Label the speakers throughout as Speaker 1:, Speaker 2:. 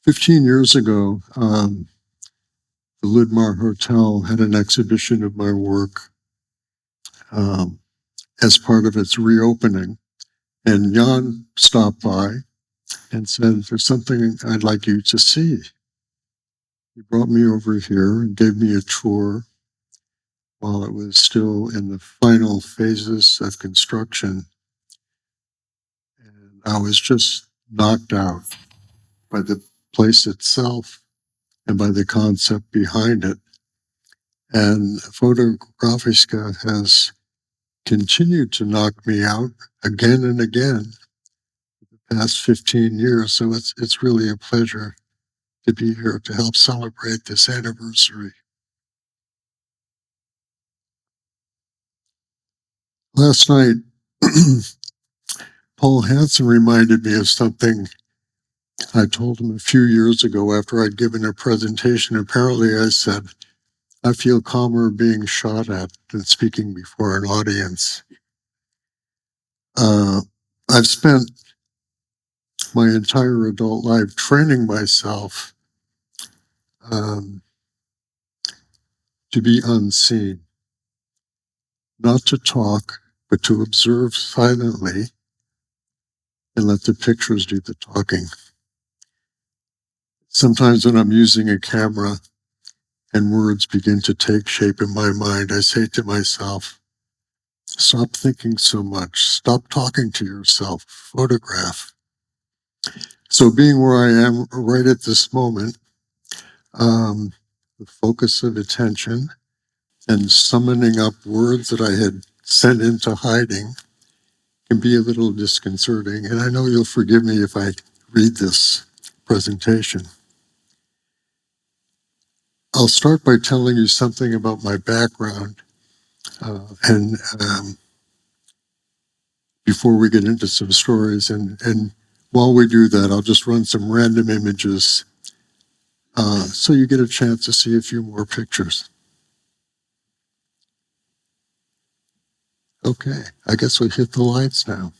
Speaker 1: 15 years ago, the Ludmar Hotel had an exhibition of my work as part of its reopening. And Jan stopped by and said, "There's something I'd like you to see." He brought me over here and gave me a tour while it was still in the final phases of construction. And I was just knocked out by the place itself and by the concept behind it. And Fotografiska has continued to knock me out again and again for the past 15 years. So it's really a pleasure to be here to help celebrate this anniversary. Last night, Paul Hansen reminded me of something I told him a few years ago after I'd given a presentation. Apparently, I said, "I feel calmer being shot at than speaking before an audience." I've spent my entire adult life training myself to be unseen, not to talk, but to observe silently and let the pictures do the talking. Sometimes when I'm using a camera and words begin to take shape in my mind, I say to myself, "Stop thinking so much. Stop talking to yourself. Photograph." So being where I am right at this moment, the focus of attention and summoning up words that I had sent into hiding can be a little disconcerting. And I know you'll forgive me if I read this presentation. I'll start by telling you something about my background. And before we get into some stories, and while we do that, I'll just run some random images so you get a chance to see a few more pictures. Okay, I guess we'll hit the lights now.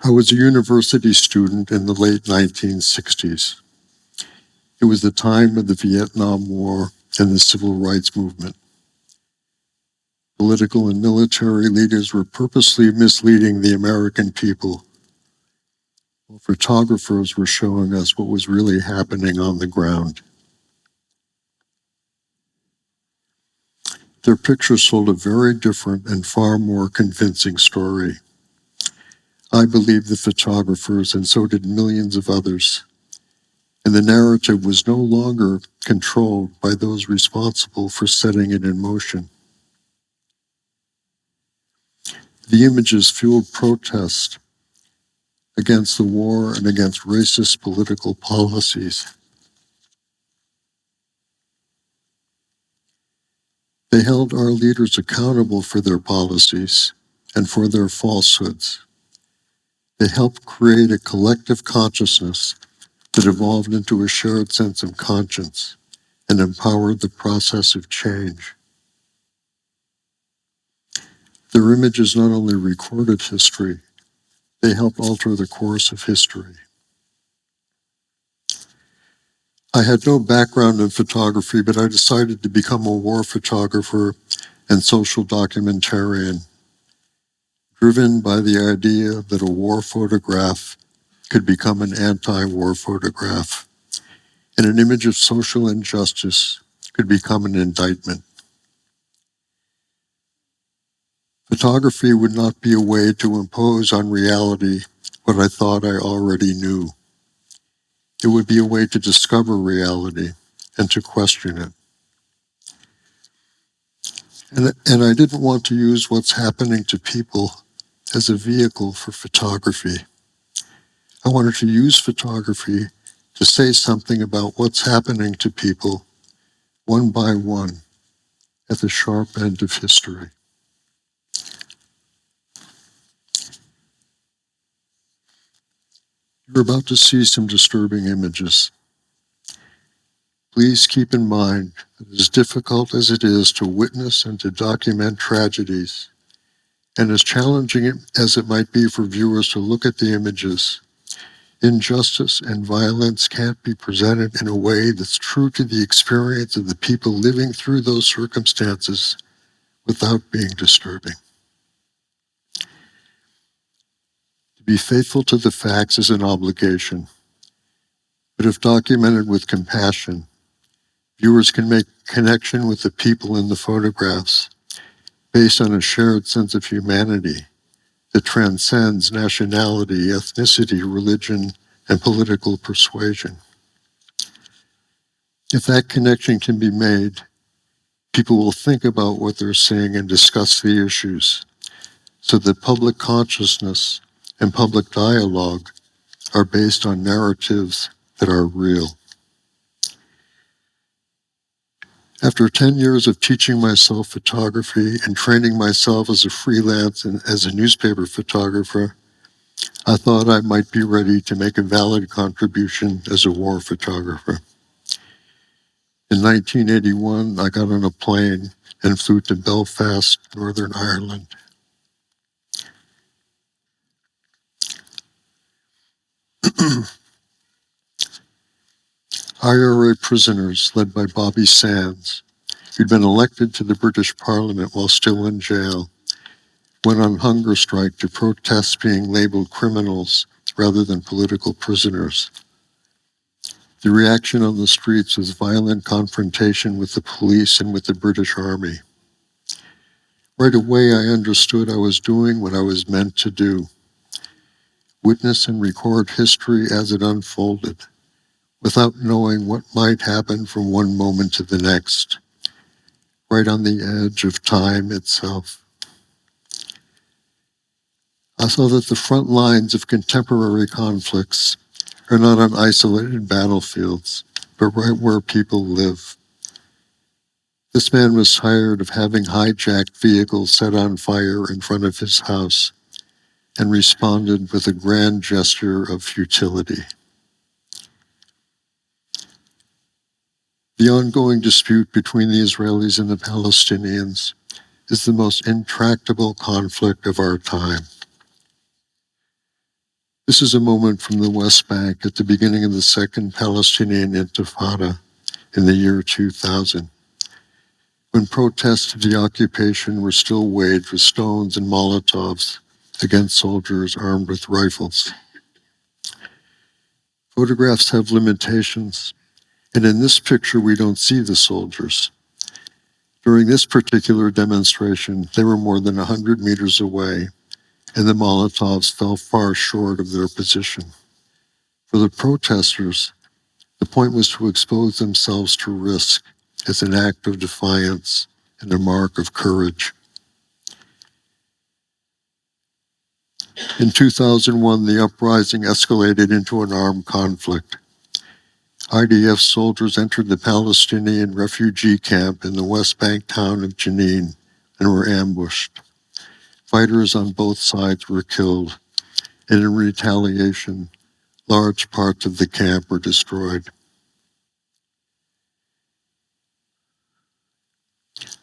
Speaker 1: I was a university student in the late 1960s. It was the time of the Vietnam War and the Civil Rights Movement. Political and military leaders were purposely misleading the American people, while photographers were showing us what was really happening on the ground. Their pictures told a very different and far more convincing story. I believed the photographers, and so did millions of others. And the narrative was no longer controlled by those responsible for setting it in motion. The images fueled protest against the war and against racist political policies. They held our leaders accountable for their policies and for their falsehoods. They helped create a collective consciousness that evolved into a shared sense of conscience and empowered the process of change. Their images not only recorded history, they helped alter the course of history. I had no background in photography, but I decided to become a war photographer and social documentarian, driven by the idea that a war photograph could become an anti-war photograph, and an image of social injustice could become an indictment. Photography would not be a way to impose on reality what I thought I already knew. It would be a way to discover reality and to question it. And I didn't want to use what's happening to people as a vehicle for photography. I wanted to use photography to say something about what's happening to people one by one at the sharp end of history. You're about to see some disturbing images. Please keep in mind that as difficult as it is to witness and to document tragedies, and as challenging as it might be for viewers to look at the images, injustice and violence can't be presented in a way that's true to the experience of the people living through those circumstances without being disturbing. To be faithful to the facts is an obligation, but if documented with compassion, viewers can make connection with the people in the photographs based on a shared sense of humanity that transcends nationality, ethnicity, religion, and political persuasion. If that connection can be made, people will think about what they're seeing and discuss the issues, so that public consciousness and public dialogue are based on narratives that are real. After 10 years of teaching myself photography and training myself as a freelance and as a newspaper photographer, I thought I might be ready to make a valid contribution as a war photographer. In 1981, I got on a plane and flew to Belfast, Northern Ireland. IRA prisoners, led by Bobby Sands, who'd been elected to the British Parliament while still in jail, went on hunger strike to protest being labeled criminals rather than political prisoners. The reaction on the streets was violent confrontation with the police and with the British Army. Right away, I understood I was doing what I was meant to do: witness and record history as it unfolded, without knowing what might happen from one moment to the next, right on the edge of time itself. I saw that the front lines of contemporary conflicts are not on isolated battlefields, but right where people live. This man was tired of having hijacked vehicles set on fire in front of his house and responded with a grand gesture of futility. The ongoing dispute between the Israelis and the Palestinians is the most intractable conflict of our time. This is a moment from the West Bank at the beginning of the Second Palestinian Intifada in the year 2000, when protests to the occupation were still waged with stones and Molotovs against soldiers armed with rifles. Photographs have limitations, and in this picture we don't see the soldiers. During this particular demonstration, they were more than 100 meters away, and the Molotovs fell far short of their position. For the protesters, the point was to expose themselves to risk as an act of defiance and a mark of courage. In 2001, the uprising escalated into an armed conflict. IDF soldiers entered the Palestinian refugee camp in the West Bank town of Jenin and were ambushed. Fighters on both sides were killed, and in retaliation, large parts of the camp were destroyed.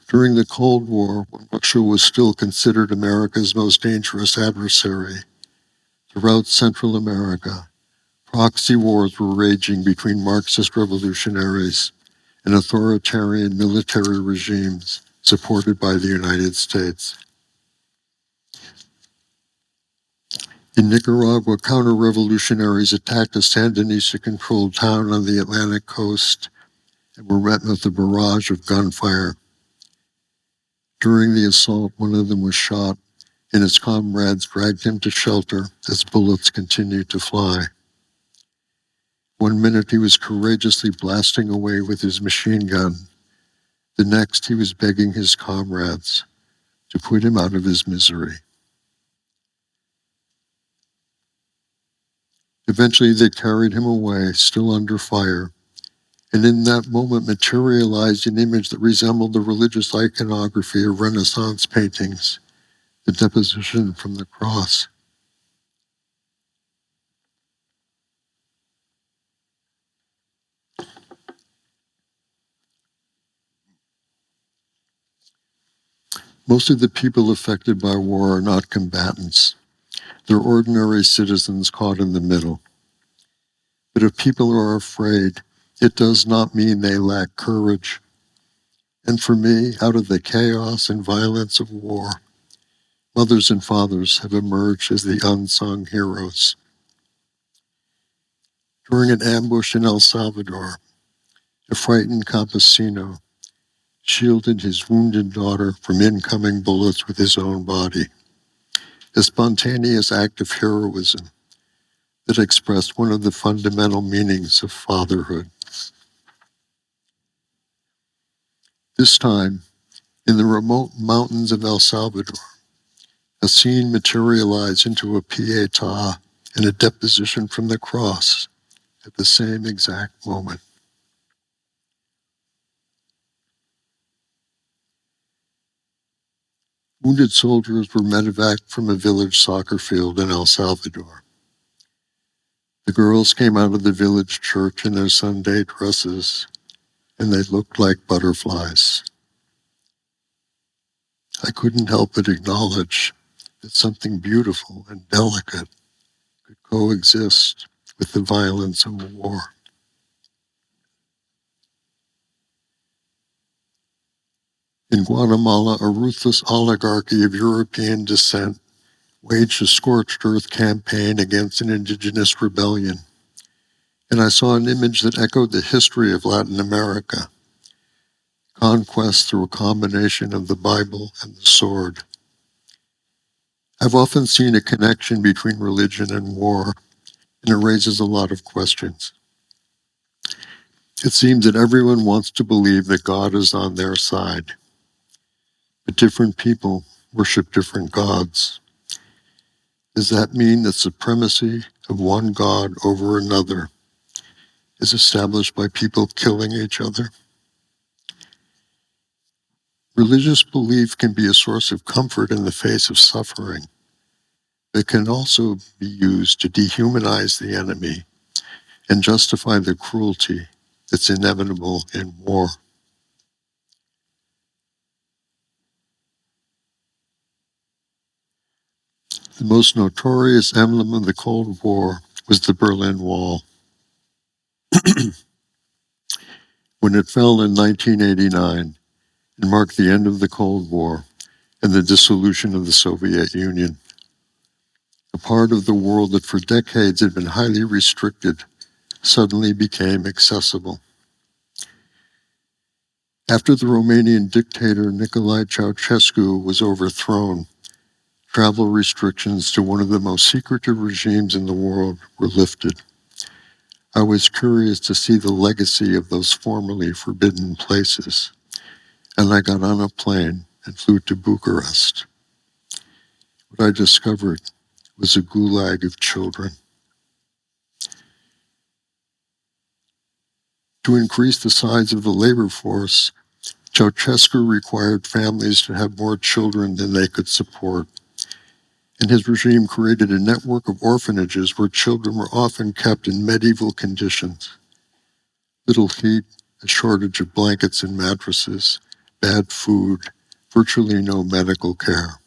Speaker 1: During the Cold War, when Russia was still considered America's most dangerous adversary, throughout Central America, proxy wars were raging between Marxist revolutionaries and authoritarian military regimes supported by the United States. In Nicaragua, counter-revolutionaries attacked a Sandinista-controlled town on the Atlantic coast and were met with a barrage of gunfire. During the assault, one of them was shot, and his comrades dragged him to shelter as bullets continued to fly. One minute he was courageously blasting away with his machine gun. The next he was begging his comrades to put him out of his misery. Eventually they carried him away, still under fire, and in that moment materialized an image that resembled the religious iconography of Renaissance paintings, the Deposition from the Cross. Most of the people affected by war are not combatants. They're ordinary citizens caught in the middle. But if people are afraid, it does not mean they lack courage. And for me, out of the chaos and violence of war, mothers and fathers have emerged as the unsung heroes. During an ambush in El Salvador, a frightened campesino shielded his wounded daughter from incoming bullets with his own body. A spontaneous act of heroism that expressed one of the fundamental meanings of fatherhood. This time, in the remote mountains of El Salvador, a scene materialized into a pietà and a deposition from the cross at the same exact moment. Wounded soldiers were medevaced from a village soccer field in El Salvador. The girls came out of the village church in their Sunday dresses, and they looked like butterflies. I couldn't help but acknowledge that something beautiful and delicate could coexist with the violence of war. In Guatemala, a ruthless oligarchy of European descent waged a scorched earth campaign against an indigenous rebellion. And I saw an image that echoed the history of Latin America. Conquest through a combination of the Bible and the sword. I've often seen a connection between religion and war, and it raises a lot of questions. It seems that everyone wants to believe that God is on their side, but different people worship different gods. Does that mean the supremacy of one God over another is established by people killing each other? Religious belief can be a source of comfort in the face of suffering. It can also be used to dehumanize the enemy and justify the cruelty that's inevitable in war. The most notorious emblem of the Cold War was the Berlin Wall. When it fell in 1989, it marked the end of the Cold War and the dissolution of the Soviet Union. A part of the world that for decades had been highly restricted suddenly became accessible. After the Romanian dictator Nicolae Ceausescu was overthrown, travel restrictions to one of the most secretive regimes in the world were lifted. I was curious to see the legacy of those formerly forbidden places, and I got on a plane and flew to Bucharest. What I discovered was a gulag of children. To increase the size of the labor force, Ceausescu required families to have more children than they could support. And his regime created a network of orphanages where children were often kept in medieval conditions. Little heat, a shortage of blankets and mattresses, bad food, virtually no medical care.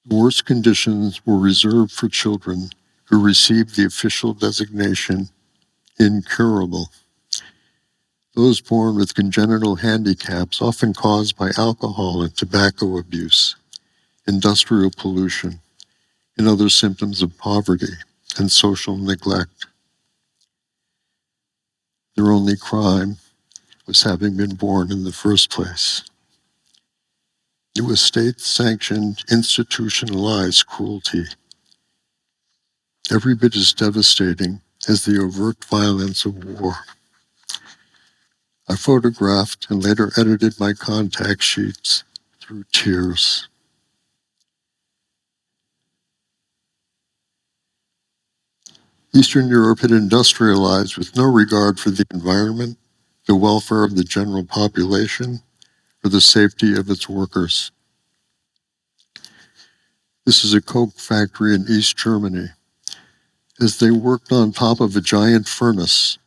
Speaker 1: The worst conditions were reserved for children who received the official designation incurable. Those born with congenital handicaps often caused by alcohol and tobacco abuse, industrial pollution, and other symptoms of poverty and social neglect. Their only crime was having been born in the first place. It was state-sanctioned, institutionalized cruelty, every bit as devastating as the overt violence of war. I photographed and later edited my contact sheets through tears. Eastern Europe had industrialized with no regard for the environment, the welfare of the general population, or the safety of its workers. This is a Coke factory in East Germany. As they worked on top of a giant furnace,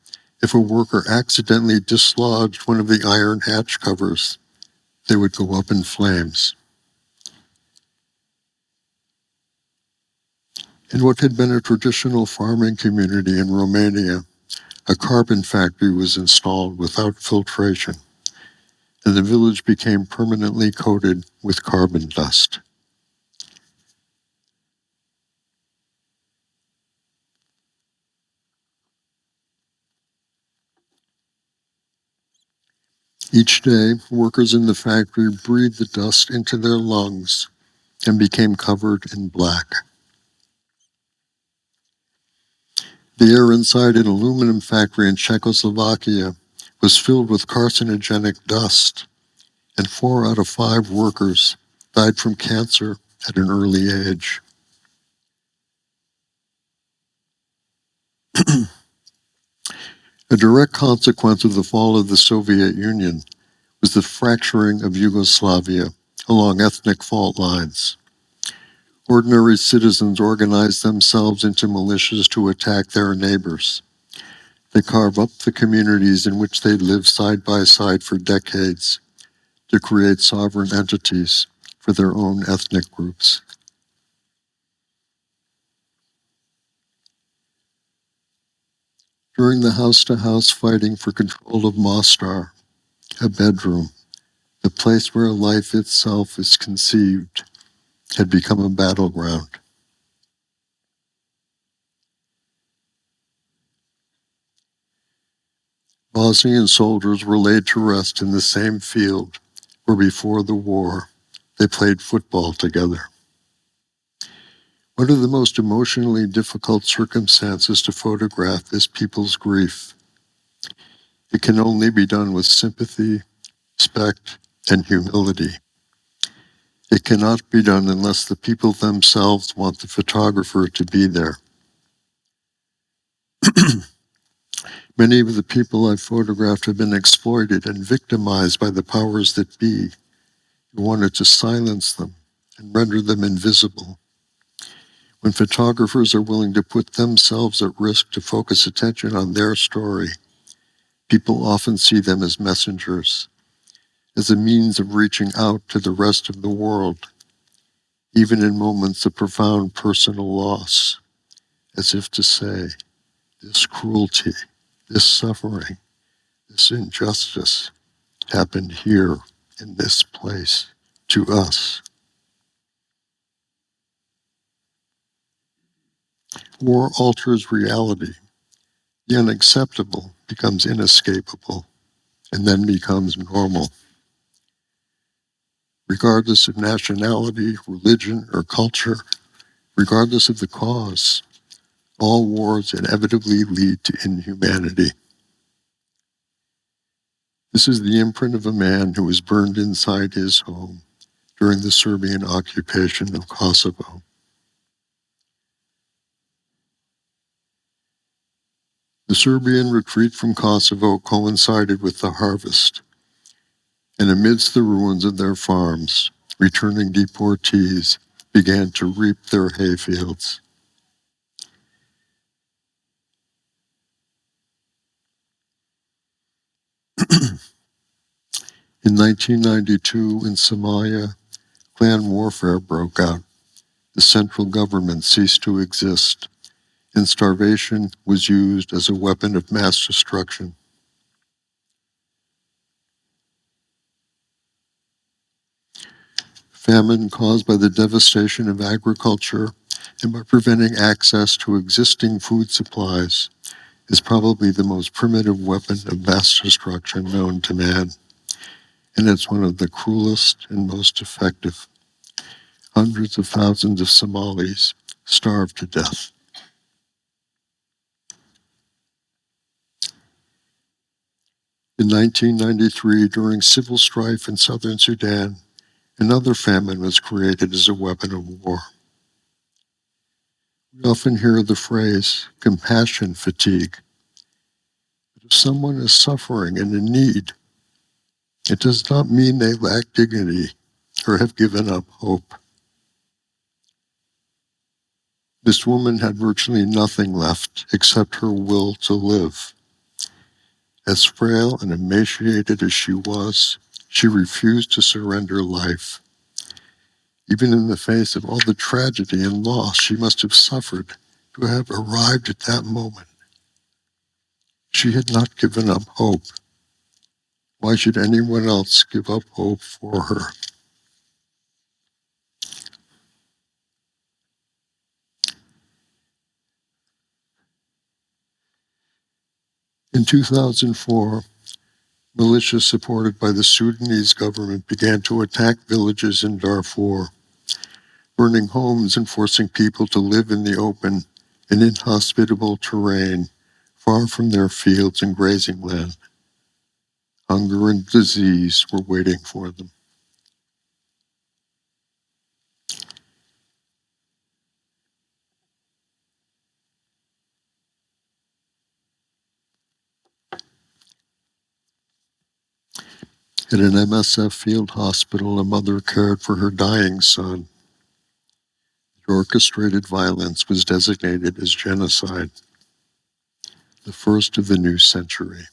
Speaker 1: if a worker accidentally dislodged one of the iron hatch covers, they would go up in flames. In what had been a traditional farming community in Romania, a carbon factory was installed without filtration, and the village became permanently coated with carbon dust. Each day, workers in the factory breathed the dust into their lungs and became covered in black. The air inside an aluminum factory in Czechoslovakia was filled with carcinogenic dust, and 4 out of 5 workers died from cancer at an early age. A direct consequence of the fall of the Soviet Union was the fracturing of Yugoslavia along ethnic fault lines. Ordinary citizens organized themselves into militias to attack their neighbors. They carve up the communities in which they lived side by side for decades to create sovereign entities for their own ethnic groups. During the house-to-house fighting for control of Mostar, a bedroom, the place where life itself is conceived, had become a battleground. Bosnian soldiers were laid to rest in the same field where before the war they played football together. One of the most emotionally difficult circumstances to photograph is people's grief. It can only be done with sympathy, respect, and humility. It cannot be done unless the people themselves want the photographer to be there. Many of the people I've photographed have been exploited and victimized by the powers that be, who wanted to silence them and render them invisible. When photographers are willing to put themselves at risk to focus attention on their story, people often see them as messengers, as a means of reaching out to the rest of the world, even in moments of profound personal loss, as if to say, this cruelty, this suffering, this injustice happened here in this place to us. War alters reality. The unacceptable becomes inescapable and then becomes normal. Regardless of nationality, religion, or culture, regardless of the cause, all wars inevitably lead to inhumanity. This is the imprint of a man who was burned inside his home during the Serbian occupation of Kosovo. The Serbian retreat from Kosovo coincided with the harvest, and amidst the ruins of their farms, returning deportees began to reap their hayfields. In 1992, in Somalia, clan warfare broke out. The central government ceased to exist, and starvation was used as a weapon of mass destruction. Famine caused by the devastation of agriculture and by preventing access to existing food supplies is probably the most primitive weapon of mass destruction known to man, and it's one of the cruelest and most effective. Hundreds of thousands of Somalis starved to death. In 1993, during civil strife in southern Sudan, another famine was created as a weapon of war. We often hear the phrase compassion fatigue. But if someone is suffering and in need, it does not mean they lack dignity or have given up hope. This woman had virtually nothing left except her will to live. As frail and emaciated as she was, She refused to surrender life. Even in the face of all the tragedy and loss she must have suffered to have arrived at that moment, she had not given up hope. Why should anyone else give up hope for her? In 2004, militias supported by the Sudanese government began to attack villages in Darfur, burning homes and forcing people to live in the open and inhospitable terrain far from their fields and grazing land. Hunger and disease were waiting for them. At an MSF field hospital, a mother cared for her dying son. The orchestrated violence was designated as genocide, the first of the new century.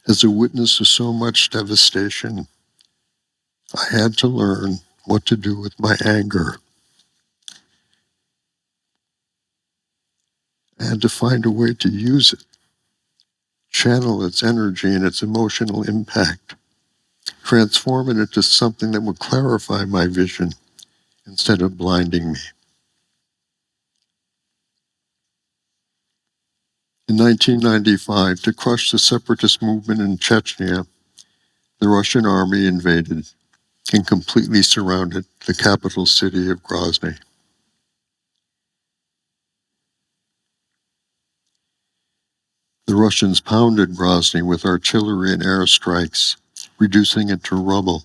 Speaker 1: As a witness to so much devastation, I had to learn what to do with my anger. I had to find a way to use it, channel its energy and its emotional impact, transform it into something that would clarify my vision instead of blinding me. In 1995, to crush the separatist movement in Chechnya, the Russian army invaded and completely surrounded the capital city of Grozny. The Russians pounded Grozny with artillery and airstrikes, reducing it to rubble,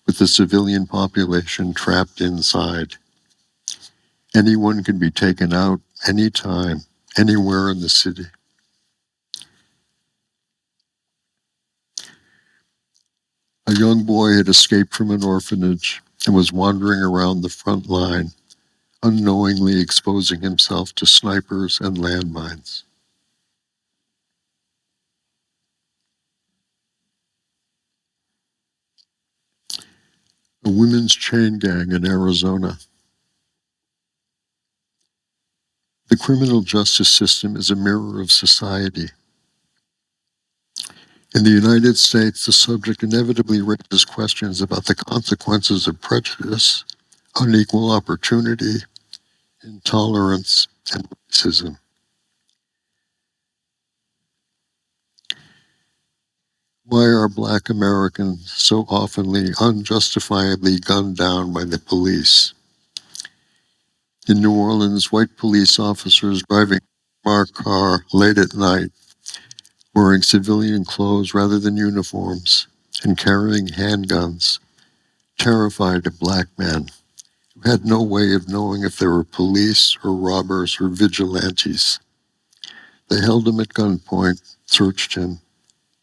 Speaker 1: with the civilian population trapped inside. Anyone can be taken out anytime, anywhere in the city. A young boy had escaped from an orphanage and was wandering around the front line, unknowingly exposing himself to snipers and landmines. A women's chain gang in Arizona. The criminal justice system is a mirror of society. In the United States, the subject inevitably raises questions about the consequences of prejudice, unequal opportunity, intolerance, and racism. Why are Black Americans so often unjustifiably gunned down by the police? In New Orleans, white police officers driving a marked car late at night, wearing civilian clothes rather than uniforms, and carrying handguns, terrified a Black man who had no way of knowing if they were police or robbers or vigilantes. They held him at gunpoint, searched him,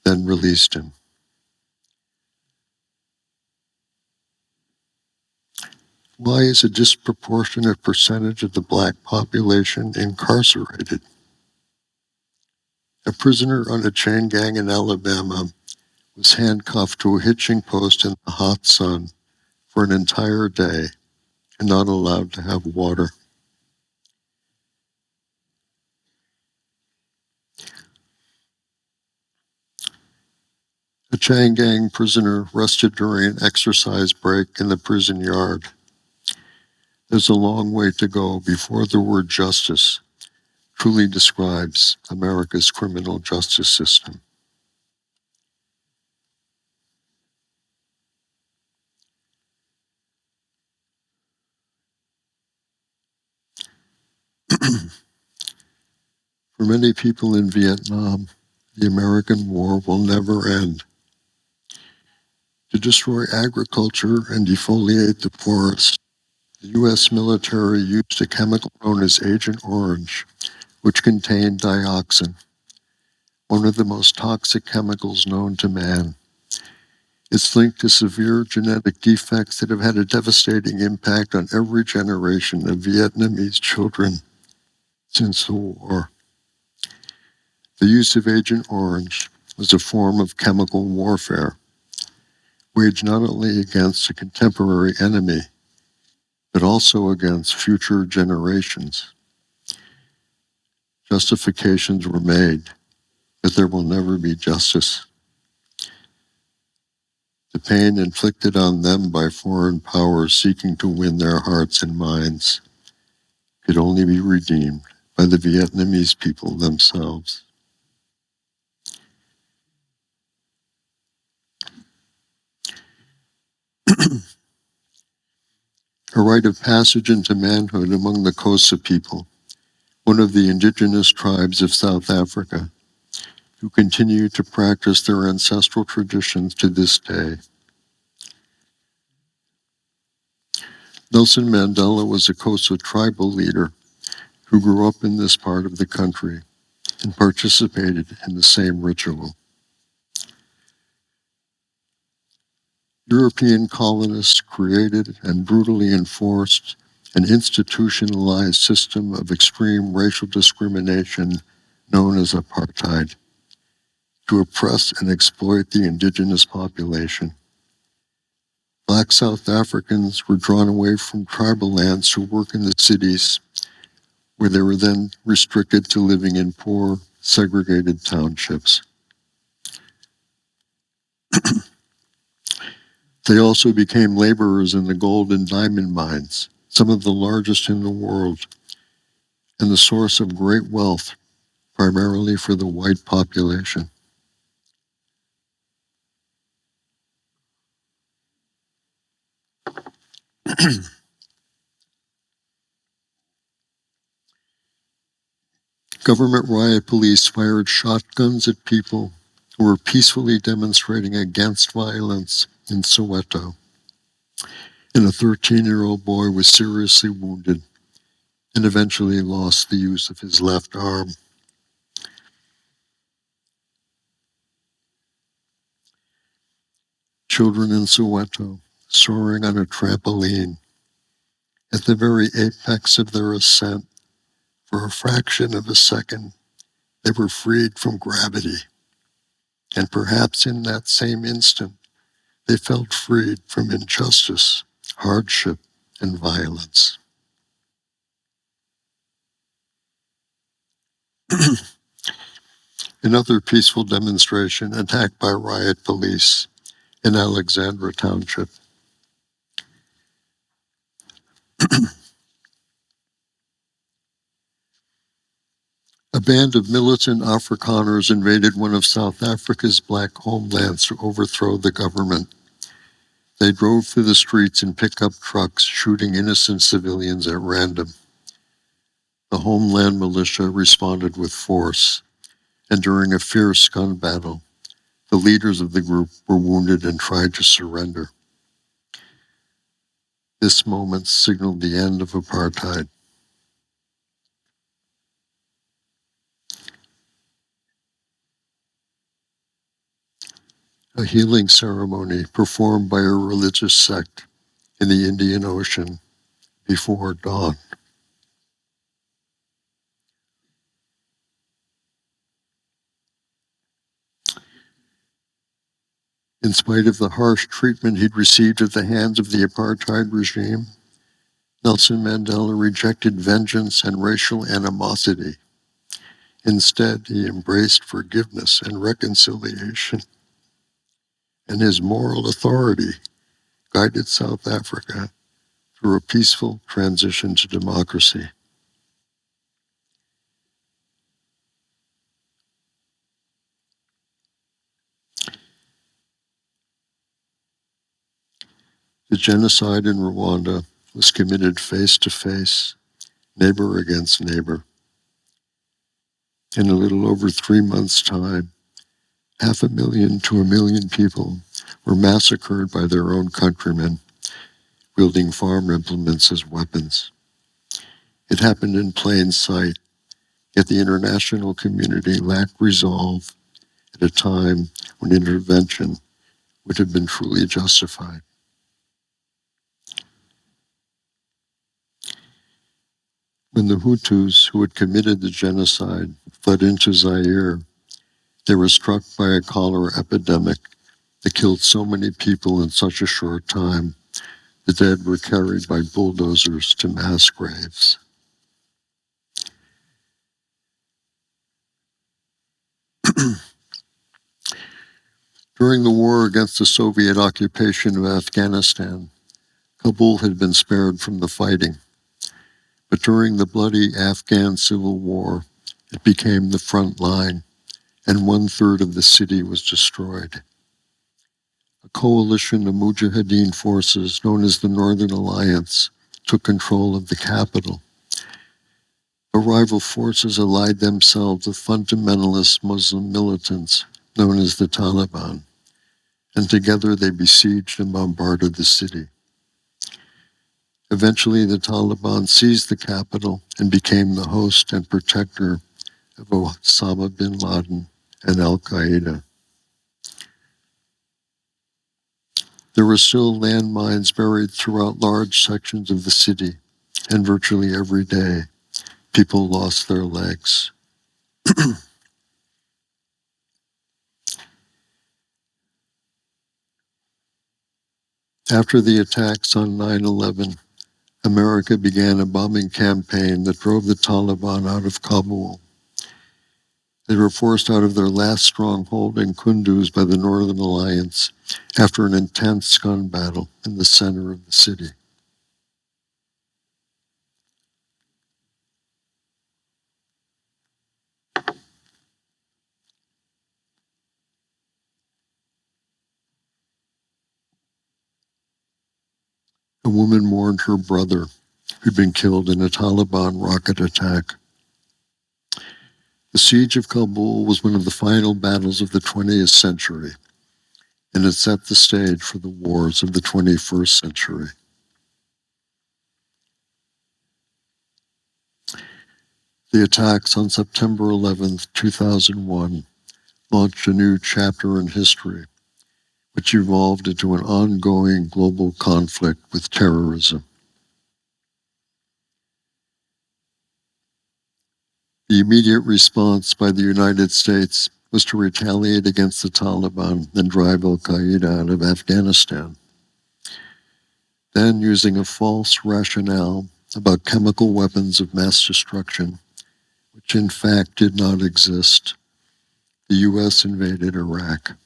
Speaker 1: then released him. Why is a disproportionate percentage of the Black population incarcerated? A prisoner on a chain gang in Alabama was handcuffed to a hitching post in the hot sun for an entire day and not allowed to have water. A chain gang prisoner rested during an exercise break in the prison yard. There's a long way to go before the word justice truly describes America's criminal justice system. For many people in Vietnam, the American war will never end. To destroy agriculture and defoliate the forest, the U.S. military used a chemical known as Agent Orange, which contained dioxin, one of the most toxic chemicals known to man. It's linked to severe genetic defects that have had a devastating impact on every generation of Vietnamese children since the war. The use of Agent Orange was a form of chemical warfare, waged not only against a contemporary enemy, but also against future generations. Justifications were made, but there will never be justice. The pain inflicted on them by foreign powers seeking to win their hearts and minds could only be redeemed by the Vietnamese people themselves. A rite of passage into manhood among the Xhosa people, one of the indigenous tribes of South Africa, who continue to practice their ancestral traditions to this day. Nelson Mandela was a Xhosa tribal leader who grew up in this part of the country and participated in the same ritual. European colonists created and brutally enforced an institutionalized system of extreme racial discrimination known as apartheid to oppress and exploit the indigenous population. Black South Africans were drawn away from tribal lands to work in the cities, where they were then restricted to living in poor, segregated townships. They also became laborers in the gold and diamond mines, some of the largest in the world, and the source of great wealth, primarily for the white population. Government riot police fired shotguns at people who were peacefully demonstrating against violence in Soweto, and a 13-year-old boy was seriously wounded and eventually lost the use of his left arm. Children in Soweto, soaring on a trampoline, at the very apex of their ascent, for a fraction of a second, they were freed from gravity. And perhaps in that same instant, they felt freed from injustice, hardship, and violence. Another peaceful demonstration attacked by riot police in Alexandra Township. A band of militant Afrikaners invaded one of South Africa's black homelands to overthrow the government. They drove through the streets in pickup trucks, shooting innocent civilians at random. The Homeland Militia responded with force, and during a fierce gun battle, the leaders of the group were wounded and tried to surrender. This moment signaled the end of apartheid. A healing ceremony performed by a religious sect in the Indian Ocean before dawn. In spite of the harsh treatment he'd received at the hands of the apartheid regime, Nelson Mandela rejected vengeance and racial animosity. Instead, he embraced forgiveness and reconciliation, and his moral authority guided South Africa through a peaceful transition to democracy. The genocide in Rwanda was committed face to face, neighbor against neighbor. In a little over 3 months' time, 500,000 to 1 million people were massacred by their own countrymen, wielding farm implements as weapons. It happened in plain sight, yet the international community lacked resolve at a time when intervention would have been truly justified. When the Hutus who had committed the genocide fled into Zaire They were struck by a cholera epidemic that killed so many people in such a short time. The dead were carried by bulldozers to mass graves. During the war against the Soviet occupation of Afghanistan, Kabul had been spared from the fighting. But during the bloody Afghan civil war, it became the front line, and 1/3 of the city was destroyed. A coalition of Mujahideen forces known as the Northern Alliance took control of the capital. The rival forces allied themselves with fundamentalist Muslim militants known as the Taliban, and together they besieged and bombarded the city. Eventually, the Taliban seized the capital and became the host and protector of Osama bin Laden and al-Qaeda. There were still landmines buried throughout large sections of the city, and virtually every day, people lost their legs. After the attacks on 9/11, America began a bombing campaign that drove the Taliban out of Kabul. They were forced out of their last stronghold in Kunduz by the Northern Alliance after an intense gun battle in the center of the city. A woman mourned her brother, who'd been killed in a Taliban rocket attack. The siege of Kabul was one of the final battles of the 20th century, and it set the stage for the wars of the 21st century. The attacks on September 11th, 2001, launched a new chapter in history, which evolved into an ongoing global conflict with terrorism. The immediate response by the United States was to retaliate against the Taliban and drive al-Qaeda out of Afghanistan. Then, using a false rationale about chemical weapons of mass destruction, which in fact did not exist, the U.S. invaded Iraq.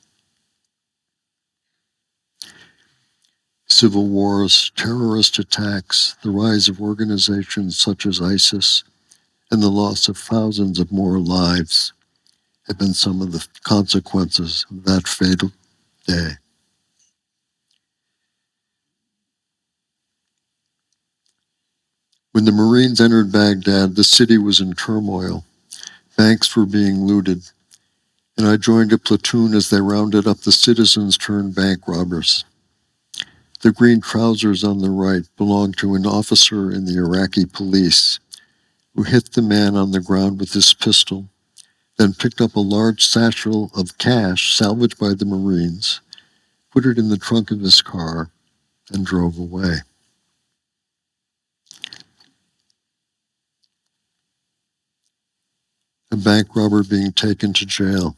Speaker 1: Civil wars, terrorist attacks, the rise of organizations such as ISIS, and the loss of thousands of more lives have been some of the consequences of that fatal day. When the Marines entered Baghdad, the city was in turmoil. Banks were being looted, and I joined a platoon as they rounded up the citizens turned bank robbers. The green trousers on the right belonged to an officer in the Iraqi police who hit the man on the ground with his pistol, then picked up a large satchel of cash salvaged by the Marines, put it in the trunk of his car, and drove away. A bank robber being taken to jail.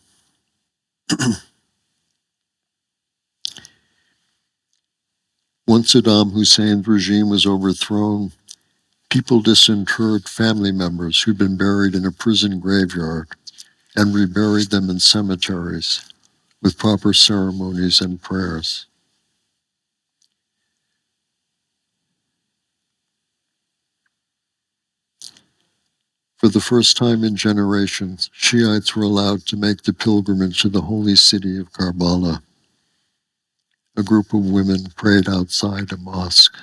Speaker 1: Once Saddam Hussein's regime was overthrown, people disinterred family members who'd been buried in a prison graveyard and reburied them in cemeteries with proper ceremonies and prayers. For the first time in generations, Shiites were allowed to make the pilgrimage to the holy city of Karbala. A group of women prayed outside a mosque.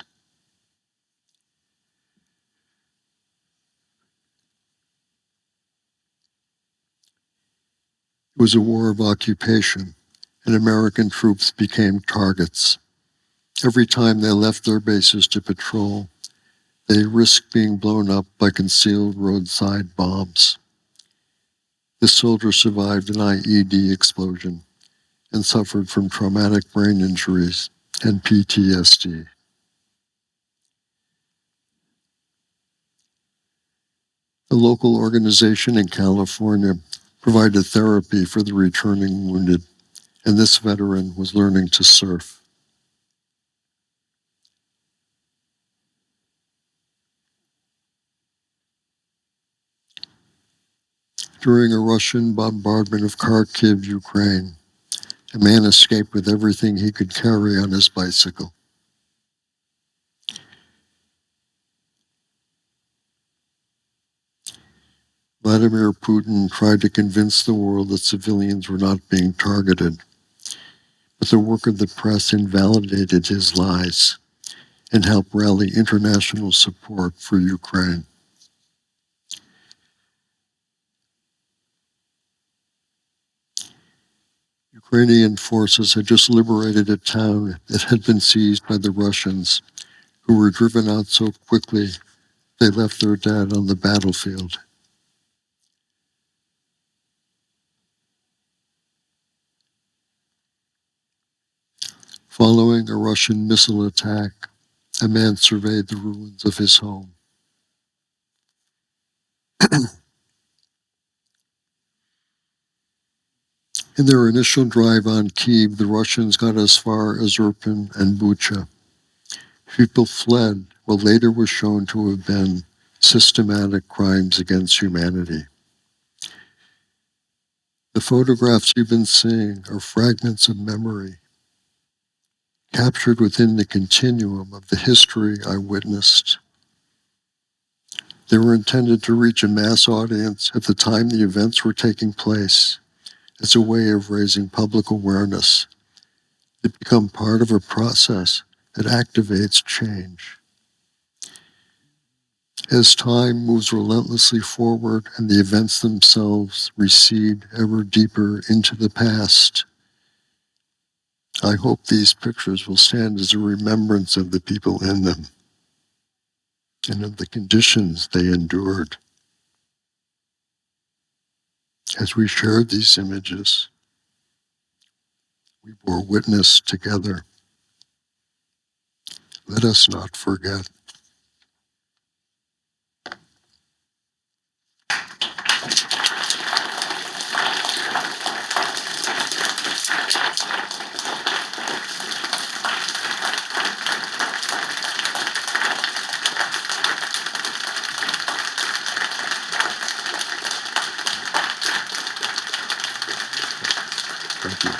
Speaker 1: It was a war of occupation, and American troops became targets. Every time they left their bases to patrol, they risked being blown up by concealed roadside bombs. This soldier survived an IED explosion and suffered from traumatic brain injuries and PTSD. A local organization in California provided therapy for the returning wounded, and this veteran was learning to surf. During a Russian bombardment of Kharkiv, Ukraine, a man escaped with everything he could carry on his bicycle. Vladimir Putin tried to convince the world that civilians were not being targeted, but the work of the press invalidated his lies and helped rally international support for Ukraine. Ukrainian forces had just liberated a town that had been seized by the Russians, who were driven out so quickly they left their dead on the battlefield. Following a Russian missile attack, a man surveyed the ruins of his home. In their initial drive on Kyiv, the Russians got as far as Irpin and Bucha. People fled what later was shown to have been systematic crimes against humanity. The photographs you've been seeing are fragments of memory, captured within the continuum of the history I witnessed. They were intended to reach a mass audience at the time the events were taking place, as a way of raising public awareness. They become part of a process that activates change. As time moves relentlessly forward and the events themselves recede ever deeper into the past, I hope these pictures will stand as a remembrance of the people in them and of the conditions they endured. As we shared these images, we bore witness together. Let us not forget. Thank you.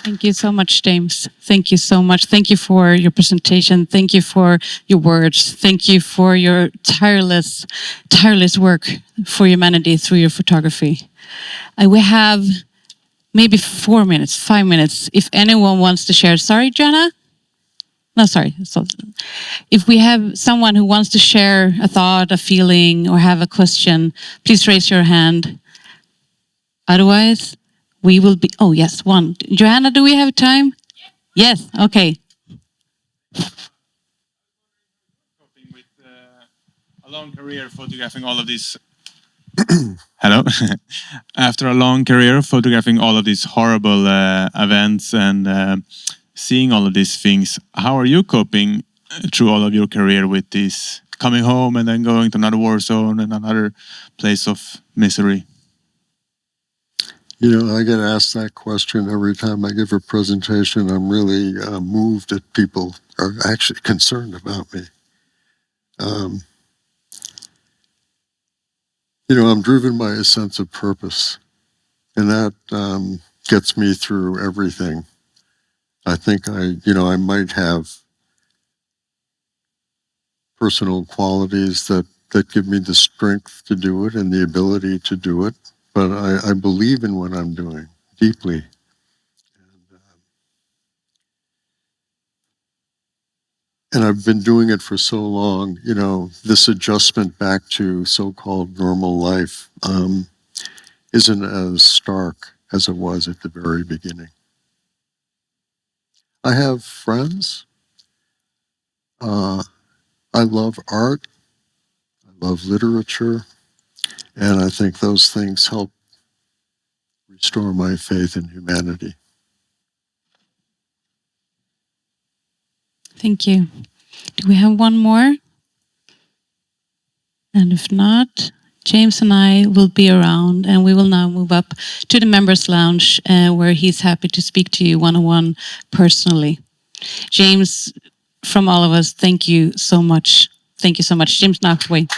Speaker 2: Thank you so much, James. Thank you so much. Thank you for your presentation. Thank you for your words. Thank you for your tireless work for humanity through your photography. We have maybe 4 minutes, 5 minutes. If anyone wants to share. Sorry, Joanna? No, sorry. If we have someone who wants to share a thought, a feeling, or have a question, please raise your hand. Otherwise, we will be, oh yes, one. Joanna, do we have time? Yes, okay.
Speaker 3: With a long career photographing all of these. Hello. After a long career photographing all of these horrible events and seeing all of these things, how are you coping through all of your career with this coming home and then going to another war zone and another place of misery?
Speaker 1: You know, I get asked that question every time I give a presentation. I'm really moved that people are actually concerned about me. You know, I'm driven by a sense of purpose, and that gets me through everything. I think I might have personal qualities that give me the strength to do it and the ability to do it. But I believe in what I'm doing deeply. And I've been doing it for so long, you know, this adjustment back to so-called normal life isn't as stark as it was at the very beginning. I have friends. I love art. I love literature. And I think those things help restore my faith in humanity.
Speaker 2: Thank you. Do we have one more? And if not, James and I will be around, and we will now move up to the members' lounge where he's happy to speak to you one-on-one personally. James, from all of us, thank you so much. Thank you so much. James Nachtwey.